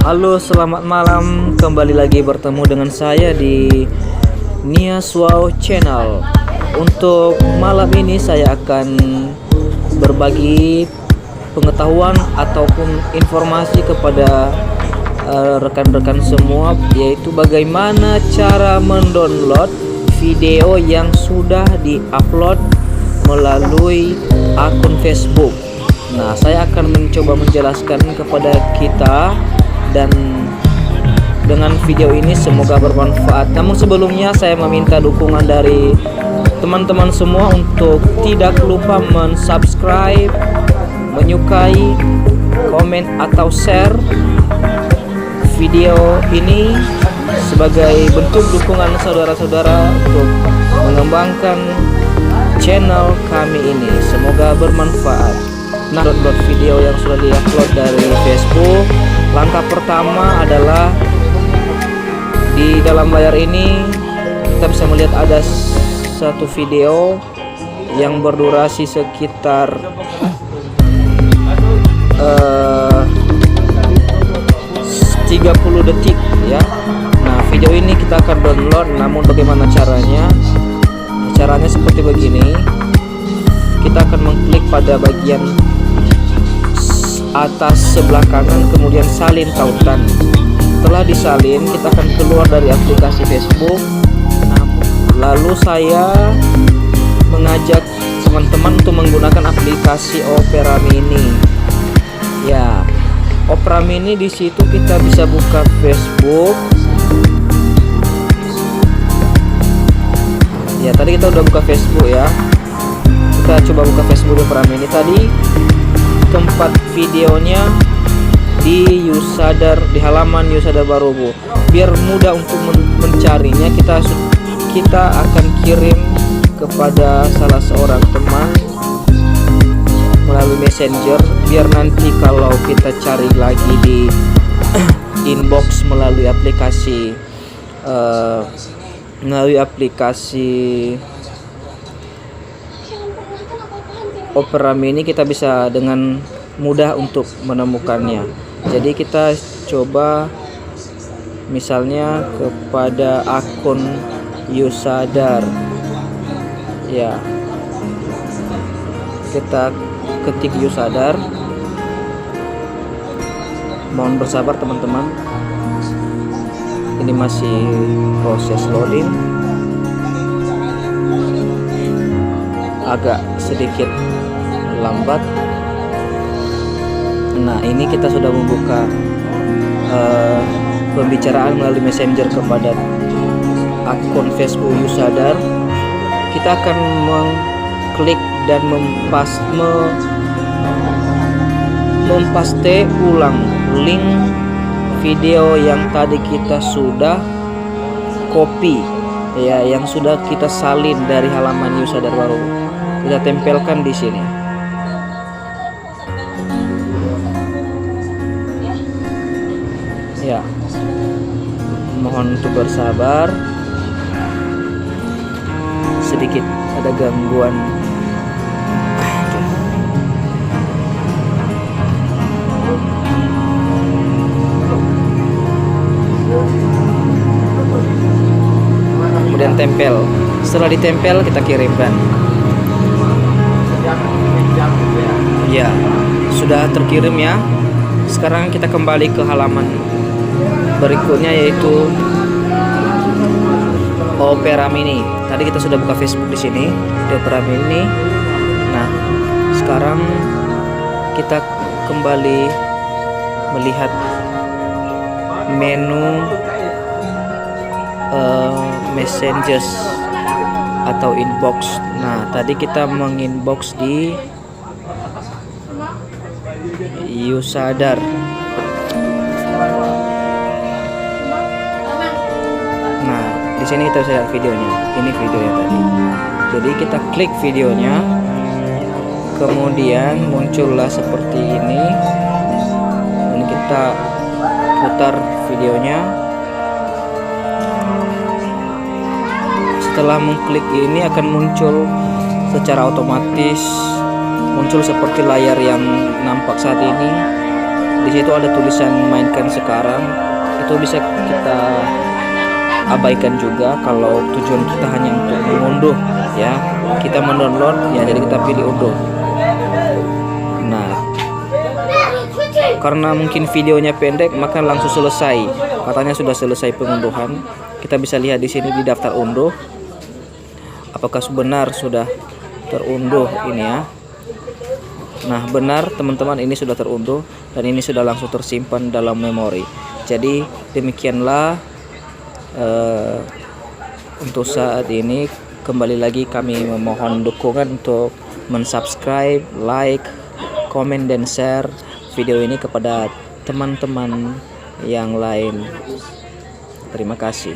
Halo, selamat malam. Kembali lagi bertemu dengan saya di Nias Wow Channel. Untuk malam ini saya akan berbagi pengetahuan ataupun informasi kepada rekan-rekan semua, yaitu bagaimana cara mendownload video yang sudah diupload melalui akun Facebook. Nah, saya akan mencoba menjelaskan kepada kita, dan dengan video ini semoga bermanfaat. Namun sebelumnya saya meminta dukungan dari teman-teman semua untuk tidak lupa mensubscribe, menyukai, komen atau share video ini sebagai bentuk dukungan saudara-saudara untuk mengembangkan channel kami ini. Semoga bermanfaat. Nah, download video yang sudah diupload dari Facebook. Langkah pertama adalah di dalam layar ini kita bisa melihat ada satu video yang berdurasi sekitar 30 detik ya. Nah, video ini kita akan download, namun bagaimana caranya? Caranya seperti begini. Kita akan mengklik pada bagian atas sebelah kanan, kemudian salin tautan. Setelah disalin, kita akan keluar dari aplikasi Facebook. Lalu saya mengajak teman-teman untuk menggunakan aplikasi Opera Mini. Ya, Opera Mini, di situ kita bisa buka Facebook. Ya, tadi kita udah buka Facebook ya. Kita coba buka Facebook di Opera Mini. Tadi tempat videonya di Usadar, di halaman Usadar Barobo. Biar mudah untuk mencarinya, kita akan kirim kepada salah seorang teman melalui Messenger, biar nanti kalau kita cari lagi di inbox melalui aplikasi Opera Mini, kita bisa dengan mudah untuk menemukannya. Jadi kita coba misalnya kepada akun Usadar ya, kita ketik Usadar. Mohon bersabar teman-teman, ini masih proses loading, agak sedikit lambat. Nah, ini kita sudah membuka pembicaraan melalui Messenger kepada akun Facebook Usadar. Kita akan mengklik dan mempaste ulang link video yang tadi kita sudah copy ya, yang sudah kita salin dari halaman Usadar baru. Kita tempelkan di sini. Ya, mohon untuk bersabar, sedikit ada gangguan. Kemudian tempel. Setelah ditempel, kita kirimkan. Ya, sudah terkirim ya. Sekarang kita kembali ke halaman berikutnya, yaitu Opera Mini. Tadi kita sudah buka Facebook di sini di Opera Mini. Nah, sekarang kita kembali melihat menu messages atau inbox. Nah, tadi kita menginbox di Usadar. Nah, di sini kita bisa lihat videonya. Ini videonya tadi. Jadi kita klik videonya, kemudian muncullah seperti ini. Dan kita putar videonya. Setelah mengklik ini akan muncul secara otomatis, muncul seperti layar yang nampak saat ini. Di situ ada tulisan mainkan sekarang, itu bisa kita abaikan juga kalau tujuan kita hanya untuk mengunduh ya. Kita mendownload ya, jadi kita pilih unduh. Nah, karena mungkin videonya pendek maka langsung selesai. Katanya sudah selesai pengunduhan. Kita bisa lihat di sini di daftar unduh. Apakah benar sudah terunduh ini ya. Nah, benar teman-teman, ini sudah terunduh dan ini sudah langsung tersimpan dalam memori. Jadi demikianlah untuk saat ini. Kembali lagi kami memohon dukungan untuk mensubscribe, like, komen, dan share video ini kepada teman-teman yang lain. Terima kasih.